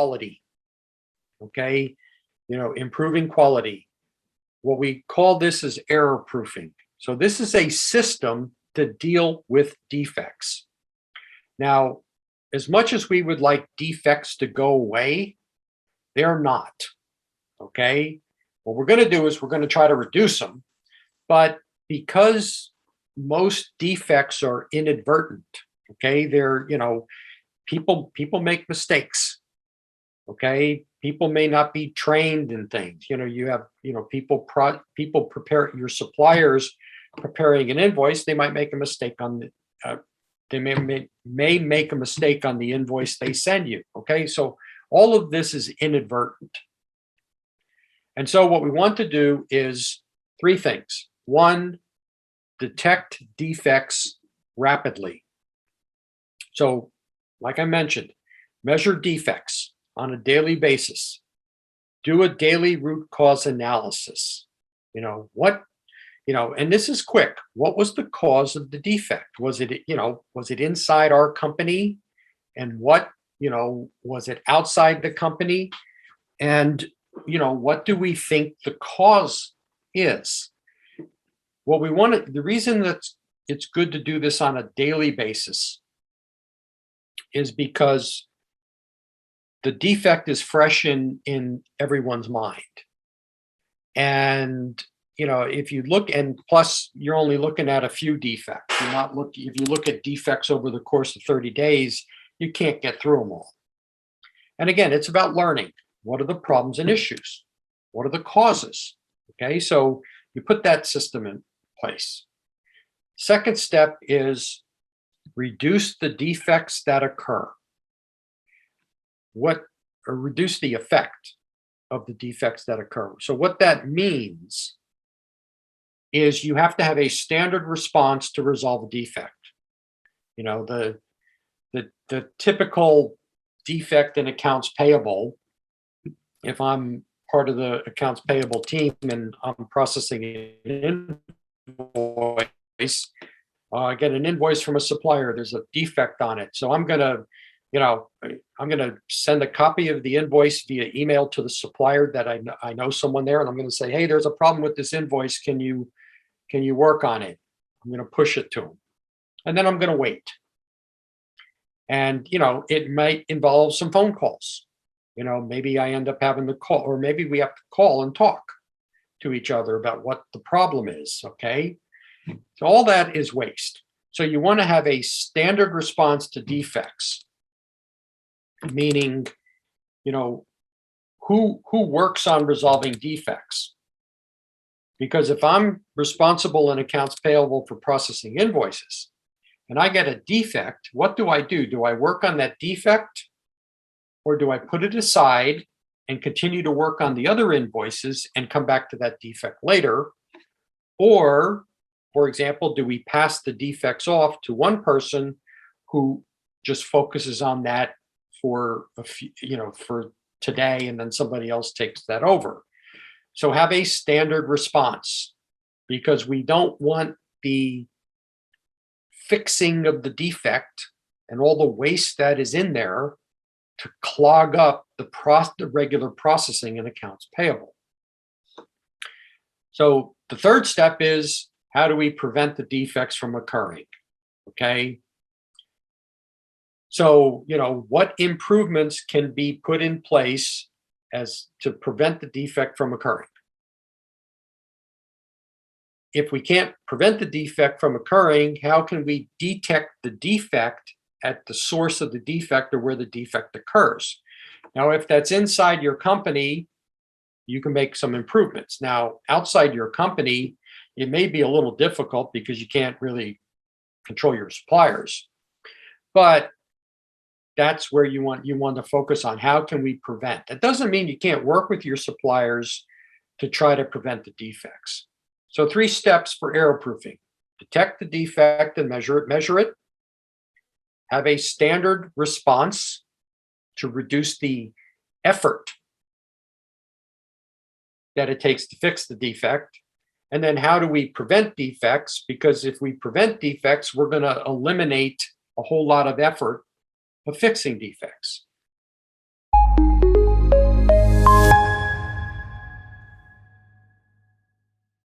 quality, okay? Improving quality. What we call this is error proofing. So this is a system to deal with defects. Now, as much as we would like defects to go away, they're not, okay? What we're going to do is we're going to try to reduce them, but because most defects are inadvertent, okay? They're, people make mistakes, okay? People may not be trained in things. You have, people prepare, your suppliers preparing an invoice, they might make a mistake on the, they may make a mistake on the invoice they send you, okay? So all of this is inadvertent. And so what we want to do is three things. One, detect defects rapidly. So like I mentioned, measure defects on a daily basis. Do a daily root cause analysis. And this is quick. What was the cause of the defect? Was it inside our company? And what was it outside the company? And, what do we think the cause is? What we want to, the reason that it's good to do this on a daily basis is because the defect is fresh in everyone's mind. And, if you look, and plus you're only looking at a few defects. If you look at defects over the course of 30 days, you can't get through them all. And again, it's about learning. What are the problems and issues? What are the causes? Okay, so you put that system in place. Second step is reduce the defects that occur. Or reduce the effect of the defects that occur. So what that means is you have to have a standard response to resolve a defect. The typical defect in accounts payable, if I'm part of the accounts payable team and I'm processing an invoice, I get an invoice from a supplier, there's a defect on it. So I'm gonna send a copy of the invoice via email to the supplier that I know someone there, and I'm gonna say, hey, there's a problem with this invoice. Can you work on it? I'm gonna push it to them. And then I'm gonna wait. And it might involve some phone calls. Maybe I end up having to call, or maybe we have to call and talk to each other about what the problem is, okay? So all that is waste. So you want to have a standard response to defects, meaning, who works on resolving defects? Because if I'm responsible in accounts payable for processing invoices and I get a defect, what do I do? Do I work on that defect, or do I put it aside and continue to work on the other invoices and come back to that defect later? Or, for example, do we pass the defects off to one person who just focuses on that for for today, and then somebody else takes that over? So have a standard response, because we don't want the fixing of the defect and all the waste that is in there to clog up the regular processing in accounts payable. So the third step is, how do we prevent the defects from occurring? Okay. So, what improvements can be put in place as to prevent the defect from occurring? If we can't prevent the defect from occurring, how can we detect the defect at the source of the defect, or where the defect occurs? Now, if that's inside your company, you can make some improvements. Now, outside your company, it may be a little difficult because you can't really control your suppliers. But that's where you want to focus on. How can we prevent? That doesn't mean you can't work with your suppliers to try to prevent the defects. So 3 steps for error proofing: detect the defect and measure it. Have a standard response to reduce the effort that it takes to fix the defect. And then how do we prevent defects? Because if we prevent defects, we're going to eliminate a whole lot of effort of fixing defects.